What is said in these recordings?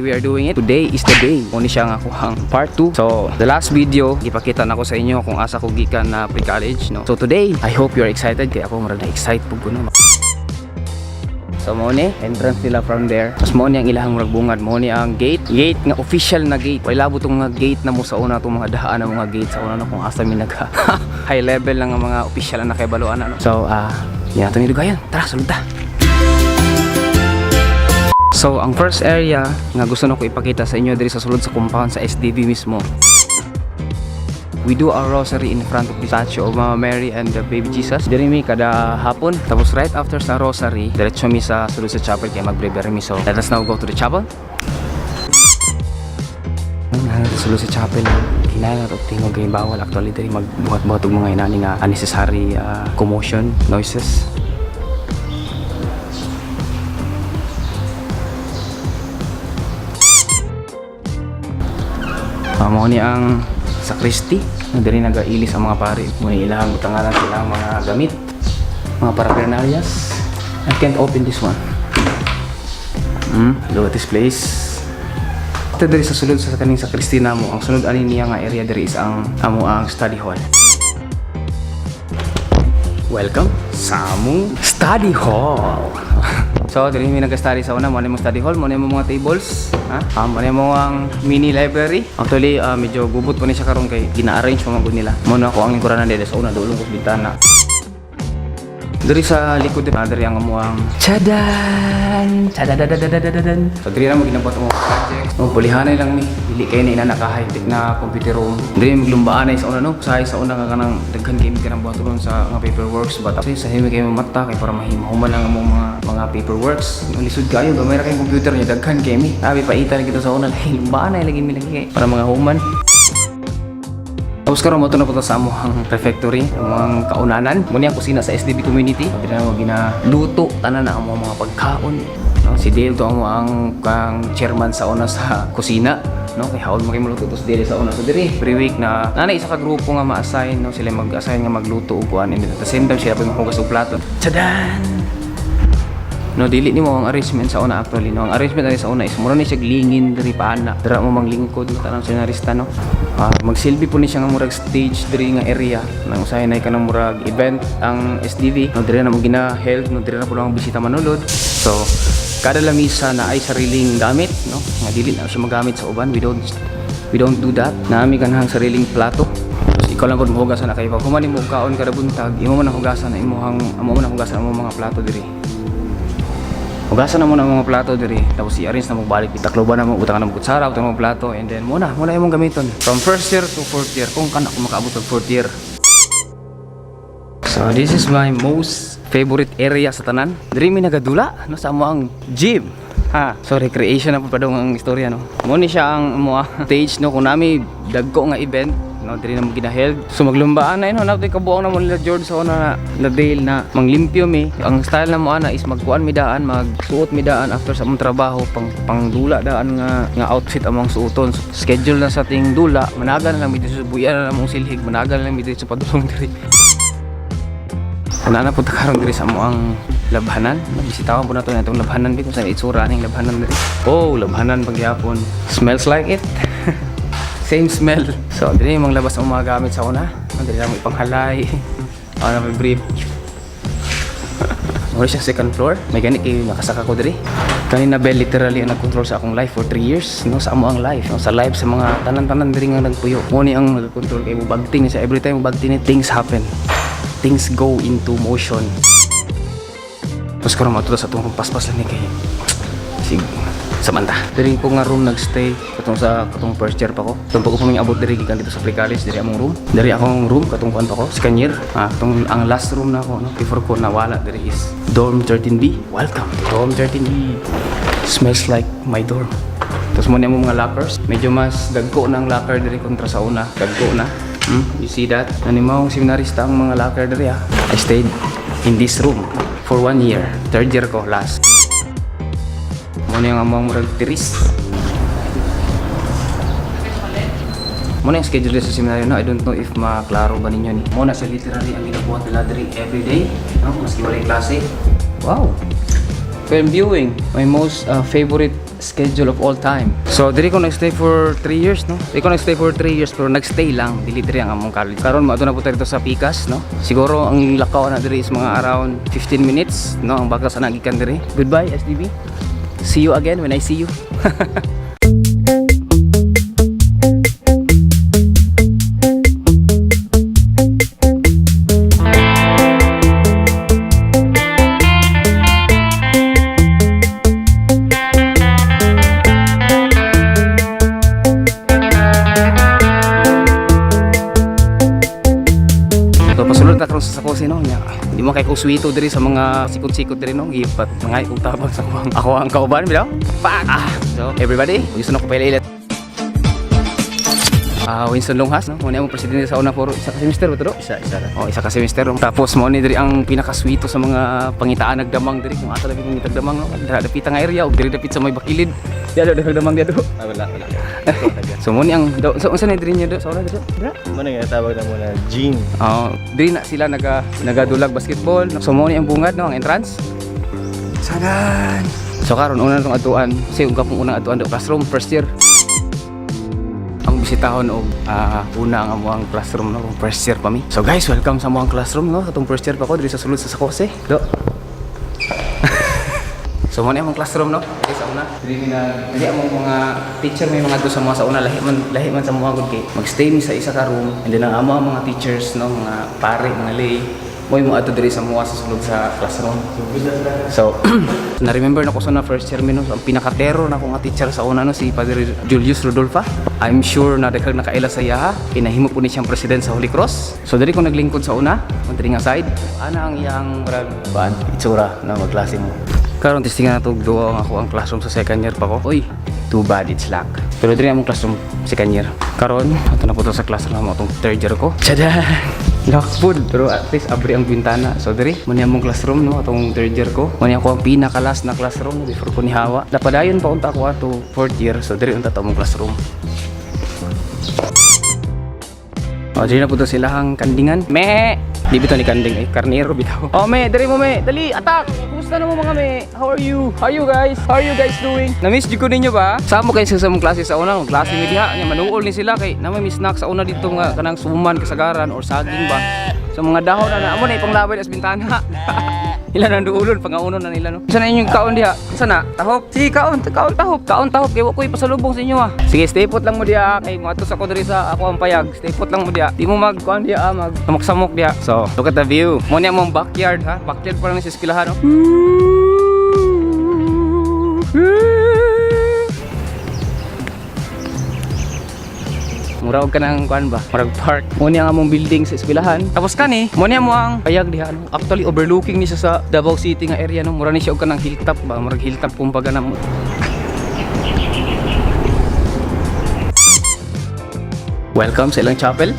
we are doing it. Today is the day. Muna siya nga kuhang part 2. So, the last video, ipakita na ko sa inyo kung asa ko gikan na pre-college, no? So, today, I hope you're excited. Kaya ako marang na-excite po ko, no? So, mo ni entrance nila from there. Tapos mo ni ang ilahang ragbungad. Mo ni ang gate nga official na gate. Wala labo tong mga gate na mo sa una, itong mga daan na mga gate sa una, no? Kung asa mi nag high level lang ang mga official na nakabaluan, no? So, yan natin nilugayan. Tara, salud ta. So, ang first area nga gusto na ko ipakita sa inyo diri sa sulod sa compound sa SDB mismo. We do our rosary in front of the statue of Mama Mary and the Baby Jesus. Diri mi kada hapon. Tapos right after sa rosary, diretso mi sa sulod sa chapel kaya mag-breviary mi. So, let us now go to the chapel. Sulod sa chapel, kinala at tingog kay bawal actually diri magbuhat-buhat og mga inani nga unnecessary commotion, noises. Mo ni ang sakristi, diri nagailis ang mga pari. Muna ilang butangalan silang mga gamit, mga paraphernalias. I can't open this one. Look at this place. Ito diri sa sulod sa kaning sakristi namo. Ang sunod ani niya nga area diri is ang ang study hall. Welcome sa among study hall. So, dili mi nag-study sa una, mo ni mo study hall, mo ni mo mga tables, mo ni mo ang mini library. Actually, medyo gubot po ni siya karon kay gina-arrange pa man gud nila. Mo na ko ang lingkuranan dito sa una, dulong ko bintana. Diri sa likod diri ang amuang chadan. So, diri na mo ginabot mo project. No, pulihanay lang ni. Dili kay na naka-high-tech na computer room. Diri maglumbaan sa una, no. Sa una nga kanang daghan game ka nang buhat ron sa mga paperworks, but kasi sa himi kay mata kay para mahimahuman lang ang mga paperworks. No, lisod kayo gamay ra kay computer niya daghan kay mi. Abi paita kita sa una lumbaan ay lagi mi lagi para mga human. Tapos karon mo ito na po sa amuhang refectory, ang kaunanan. Muna ang kusina sa SDB community. Hindi na mo ginaluto, tanan na ang mga pagkaon. No? Si Dale to ang chairman sa una sa kusina. No? Kaya haon mo kayo maluto to sa Dale sa una. So diri, every week na isa ka grupo nga ma-assign. No? Sila mag-assign nga magluto o kuhan. And at the same time, sila pa yung hugas o plato. Tchadan! No, dili ni mo ang arrangement sa una actually. No, ang arrangement sa una is mura ni siya glingin diri paana. Dira mo manglingkod tanang senarista, no. Magsilbi po ni siya nga murag stage diri nga area nang usahay na kanang murag event ang SDV. No, diri na mo gina-held, no, diri na po lang bisita manulod. So, kada lamisa na ay sariling gamit, no. Nga dili na siya magamit sa uban. We don't do that. Naami kanang sariling plato. Ikaw lang pud mohugasan na kay pag humani mo kaon kada buntag, imo man hugasan na amo man hugasan ang mga plato diri. Hugasan na muna ang mga plato diri, tapos i-arrange na mo balik. Itakloban na mo, utang na mo kutsara, utang na mo plato, and then muna imong gamiton. From first year to fourth year, kung kana ko makaabot sa fourth year. So this is my most favorite area sa tanan. Diri mi nagadula, no, sa ang gym. So recreation na po pa daw ang istorya, no. Mo ni siya ang stage, no, kung nami dagko nga event. No, diri na mo ginaheld. So maglumbaan na natin kabuang na mo nila George sa una na Dale na manglimpyo mi. Ang style na mo ana is magkuan mi daan, magsuot mi daan after sa mong trabaho, pang dula daan nga outfit among suoton. So, schedule na sa ting dula, managan na lang mi dito sa buya na mong silhig, managan na lang mi dito sa padulong diri. Ana na punta karon diri sa amuang labhanan. Bisitawan po nato itong labhanan dito sa itsura ning labhanan diri. Oh, labhanan pagyapon. Smells like it. Same smell. So, dili mong labas ang mga gamit sa una. Dili na mo ipanghalay. Na may brief. Muna siya second floor. May ganit kayo nakasaka ko diri. Kanina Bell literally ang nag-control sa akong life for 3 years. No, sa amo ang life. No, sa life sa mga tanan-tanan diri nga nagpuyo. Muna ang nag-control kay mo bagting siya. Every time mo bagting things happen. Things go into motion. Tapos karon matuto sa itong paspas lang ni kay sige. Samanta. Diri ko nga room nagstay katong first year pa ko. Itong pa ko abot diri gikan dito sa pre-college, diri among room. Diri akong room katong kuan pa ko, second year. Ang last room na ako, no, before ko nawala diri is dorm 13B. Welcome to dorm 13B. Smells like my dorm. Tapos mo niya mo mga lockers. Medyo mas dagko ng locker diri kontra sa una. Dagko na. You see that? Nanimawang seminarista ang mga locker diri ha. I stayed in this room for 1 year. Third year ko last. Muna yung amang murag tiris. Muna yung schedule sa seminaryo na. I don't know if maklaro ba ninyo ni. Muna sa literally ang ginabuhat nila diri everyday. No? Maski wala yung klase. Wow! Film viewing. My most favorite schedule of all time. So diri ko nagstay for 3 years, no? Diri ko nagstay for 3 years pero nagstay lang dili diri ang among college. Karon mo na po tayo dito sa Picas, no? Siguro ang lakaw na diri is mga around 15 minutes, no? Ang bakas na nagikan diri. Goodbye SDB. See you again when I see you. Pasulod na karon sa Sakose, no nya. Di mo kay kuswito diri sa mga sikot-sikot diri, no. Gipat ngay kung tabang sa ako ang kauban bitaw. So everybody, gusto na ko pailit. Winston Longhas, no? Muna mo presidente sa una for isa ka semester ba to? Isa ra. Oh, isa ka semester. Tapos mo ni diri ang pinakaswito sa mga pangitaan nagdamang diri kung asa labi ng nagdamang, no. Dapit ang area ug diri dapit sa may bakilid. Diado nagdamang diado. Wala. So mo ni ang so unsa ni diri niya do sa una dito? Mo nga tawag na muna gym. Diri na sila nagadulag basketball. So mo ni ang bungad, no, ang entrance. Sagan. So karon una nang atuan, kasi ug kapong unang atuan do classroom first year. Ang bisitahon og una ang amuang classroom, no, first year pa mi. So guys, welcome sa amuang classroom, no. Atong first year pa ko diri sa sulod sa Sakose. Do. So mo ni among classroom, no. Diri sa una, diri among mga teacher may mga do sa mga sa una lahi man sa mga gud kay magstay mi sa isa ka room and then ang among mga teachers, no, mga pare, mga lay mo ato diri sa mga sa sulod sa classroom. So na-remember na ko sa na first year mi, no, ang pinaka-terror na ko nga teacher sa una, no, si Padre Julius Rodolfa. I'm sure na daghang nakaila sa iya, kinahimo po ni siyang president sa Holy Cross. So diri ko naglingkod sa una, on diri nga side. Ana ang iyang murag itsura na magklase mo. Karon testingan nato duwa ang ako ang classroom sa second year pa ko. Oy, too bad it's luck. Pero diri among classroom second year. Karon ato na po to sa classroom mo atong third year ko. Tada! Lock food, pero at least abri ang bintana. So diri mo ni among classroom, no, atong third year ko. Mo ni ako ang pinaka-last na classroom, no, before ko ni hawa. Napadayon pa unta ako ato fourth year. So diri unta ta among classroom. Diri na po to silahang kandingan. Me! Di bitaw ni kanding eh, karnero bitaw. Me, diri mo me. Dali, attack! Kumusta na mo mga me? How are you? How are you guys? How are you guys doing? Na-miss ko ninyo ba? Samo kayo sa mong klase sa una, klase mi diha, nya manuol ni sila kay na may snack sa una dito nga kanang suman kasagaran or saging ba. So mga dahon na amo na ipanglabay as bintana. Ilan ang duulon pangaunon na nila, no. Sa na inyong kaon diha? Sana tahop. Sige kaon tahop. Kaon tahop kay wa ko ipasalubong sa inyo ah. Sige, stay put lang mo diha kay mo atos ako diri sa ako ang payag. Stay put lang mo diha. Di mo magkuan diha samok-samok diha. So, look at the view. Mo ni among backyard ha. Backyard pa lang sa eskwelahan, no. Murag ka ng kuan ba? Murag park. Mo ni ang among building sa eskwelahan. Tapos kani, mo ni amo ang payag diha, no. Actually overlooking ni siya sa Davao City nga area, no. Mura ni siya og kanang hilltop ba? Murag hilltop kumbaga na mo. Welcome sa ilang chapel.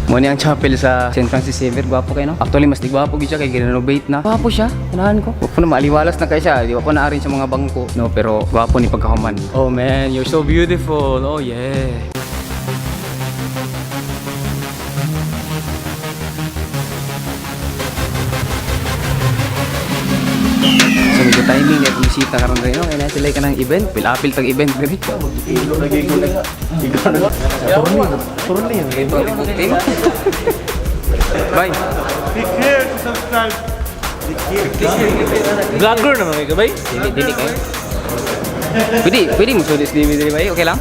Mo ni ang chapel sa St. Francis Xavier. Gwapo kayo, no? Actually mas digwapo gid siya kay girenovate na. Gwapo siya. Kanahan ko. Wa na maaliwalas na kay siya. Di wa ko na arin sa mga bangko, no, pero gwapo ni pagkahuman. Oh man, you're so beautiful. Oh yeah. So medyo timing na bumisita karon rin, no? Kaya na sila ka ng event, pilapil tag event diri. Ilo lagi ko na. Ikaw na. Turun yan. Ito ang team. Bye. Click here to subscribe. Vlogger naman kayo ba? Dili kayo. Pwede mo sulit diri ba? Okay lang?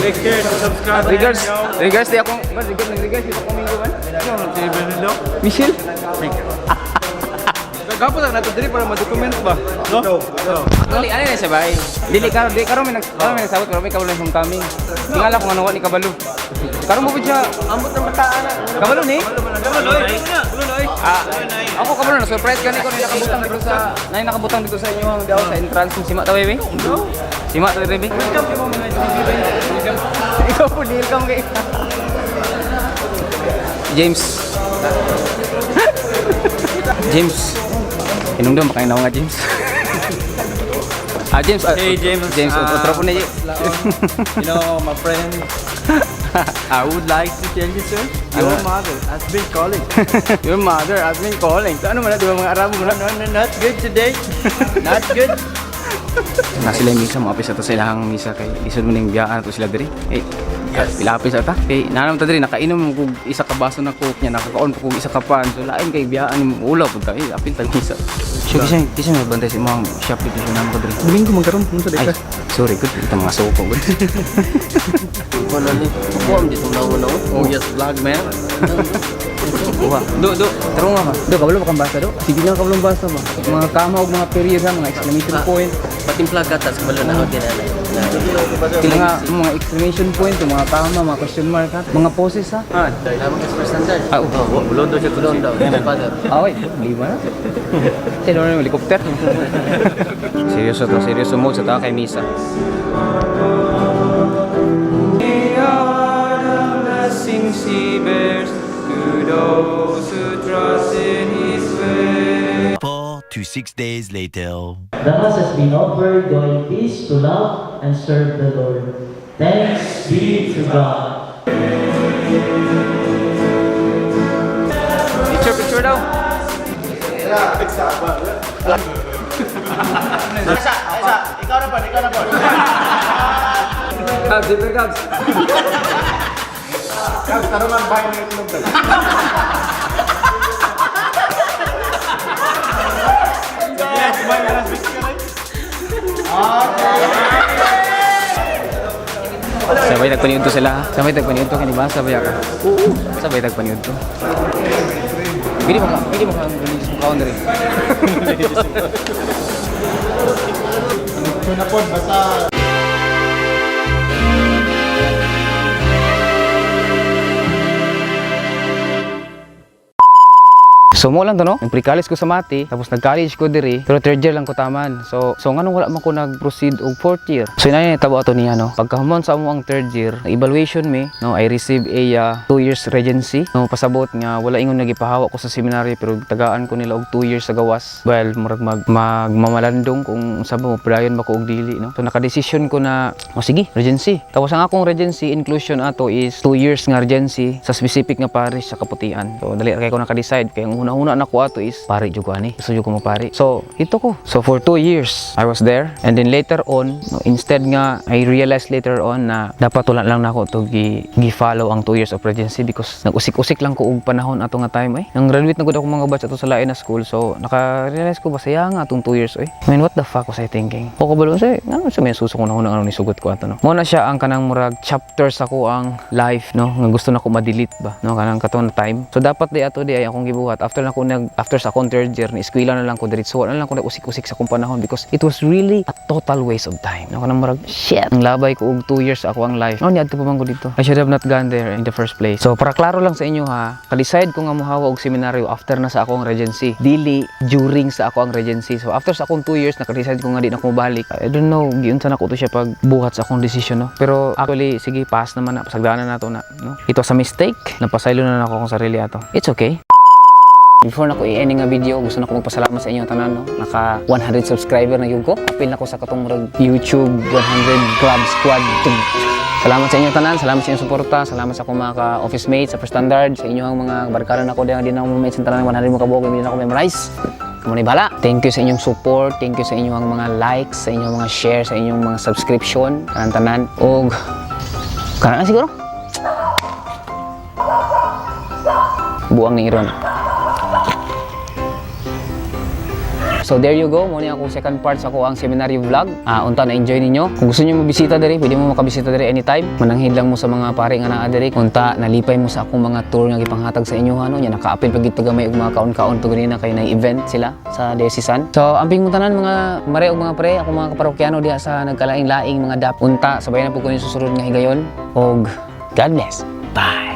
Click here to subscribe. Regards di akong regards di ako mingguan. Michelle. Gapo lang nato diri para ma-document ba? No? Actually, ano na siya ba? Dili karon may nagsabot pero may kabalo ng coming. Tingala kung ano ni kabalo. Karon mo siya Ambot ng bataan na. kabalo ni. Buloy. Ako kabalo na surprise gani ko nakabutang dito sa inyo ang daw sa entrance ng Sima ta baby. Sima ta baby. Ikaw po welcome kay James. Inungdom makain nga James. James. Hey James. James, otro po na James. You know, my friend. I would like to tell you, sir. Your mother has been calling. Your mother has been calling. So ano man na, di ba mga Arabo mo na? No, not good today. Not good. Na sila yung misa, maapis ata sila ang misa kay lisod mo ning biyaan ato sila diri. Eh, pilapis ata. Kay nanam ta diri nakainom kog isa ka baso na coke niya, nakakaon pa kog isa ka pan. So lain kay biyaan ni ulaw pud ta. Eh, apil tag misa. So kisa may bantay si mga shop dito sa namo diri. Domingo magkaroon mo sa Ay, dekas. sorry gud ito mga suko gud. Wala ni. Kuha mo dito na. Oh yes, vlog man. Kuha. Do, tarong nga ba? Do, kabalo pa kang basa do? Sige lang kabalo basa ba? Mga kama o mga period ha, mga exclamation point. Patimpla gatas kabalo na ako dinala. Kila nga, mga exclamation point, mga kama, mga question mark ha. Mga poses ha. Ah, lamang ka sa standard. Ah, Bulon daw siya kulon daw. Father. okay. Lima na. Sino na yung helicopter? Seryoso to, seryoso mode sa taka kay Misa. He bears to those who trust in His way. 4 to 6 days later. The Mass has been offered. Go in peace to love and serve the Lord. Thanks be to God. Picture daw. Ikaw na po. Gabs, super Gabs. Taro man bahay na itlog daw. Sabay tagpaniudto sila. Sabay tagpaniudto kani ba sabay ka. Oo, sabay tagpaniudto. Pili mo ka release mo kaon diri. Ito na po, basta So mo lang to no, nag-pre-college ko sa Mati, tapos nag-college ko diri, pero third year lang ko taman. So nganong wala man ko nag-proceed og fourth year. So inay tabo ato niya no. Pagkahumon sa amo ang third year, evaluation me, no, I received a 2 years regency. No, pasabot nga wala ingon nagipahawa ko sa seminary pero tagaan ko nila og 2 years sa gawas. Well, murag magmamalandong kung unsa ba mo padayon ba ko og dili no. So naka-decision ko na, sige, regency. Tapos ang akong regency inclusion ato is 2 years nga regency sa specific nga parish sa Kaputian. So dali kay ko naka-decide kay ang una na ko ato is pari jud ko ani. Gusto jud ko mo pari. So, ito ko. So for 2 years I was there and then later on, no, instead nga I realized later on na dapat wala lang nako to gi-follow ang 2 years of regency because nag-usik-usik lang ko og panahon ato nga time Nang graduate na gud ako mga batch ato sa lain na school. So naka-realize ko ba sayang nga atong 2 years I mean, what the fuck was I thinking? O kabalo say, ngano sa may susok na ano ni sugot ko ato no. Mo na siya ang kanang murag chapter sa ko ang life no nga gusto na ko ma-delete ba no kanang katon na time. So dapat di ato di ay akong gibuhat after sa akong third year ni eskwela na lang ko diretso na lang ko nag-usik-usik sa akong panahon because it was really a total waste of time. No kanang murag shit. Ang labay ko og 2 years ako ang life. No ni adto pa man ko dito. I should have not gone there in the first place. So para klaro lang sa inyo ha, ka-decide ko nga mohawa og seminaryo after na sa akong regency. Dili during sa ako ang regency. So after sa akong 2 years naka-decide ko nga di na ko balik. I don't know giunsa na ko to siya pag buhat sa akong decision no. Pero actually sige pass naman na pasagdanan na to na no. Ito sa mistake, napasaylo na ako akong sarili ato. It's okay. Before na ko i-ending nga video, gusto na ko magpasalamat sa inyo tanan no. Naka 100 subscriber na yun ko. Apil na ko sa katong YouTube 100 Club Squad. Salamat sa inyo tanan, salamat sa inyong suporta, salamat sa akong mga ka-office mates, sa First Standard, sa inyong mga barkada na ko din na akong mates sa tanan 100 mo kabuok, hindi na ako memorize. Kamu na bala. Thank you sa inyong support, thank you sa inyong mga likes, sa inyong mga share, sa inyong mga subscription, tanan-tanan. Og kana siguro. Buang ni Iron. So there you go, muna ako second part sa ako ang seminary vlog. Unta na enjoy ninyo. Kung gusto niyo mabisita diri, pwede mo makabisita diri anytime. Mananghid lang mo sa mga pare nga naa diri. Unta nalipay mo sa akong mga tour nga gipanghatag sa inyo ano, nya nakaapil pagid tagamay og mga kaon-kaon to ganina kay nang event sila sa diocesan. So amping mo tanan mga mare og mga pre, ako mga kaparokyano diha sa nagkalaing-laing mga dap. Unta sabay na pud ko ni susunod nga higayon og God bless. Bye.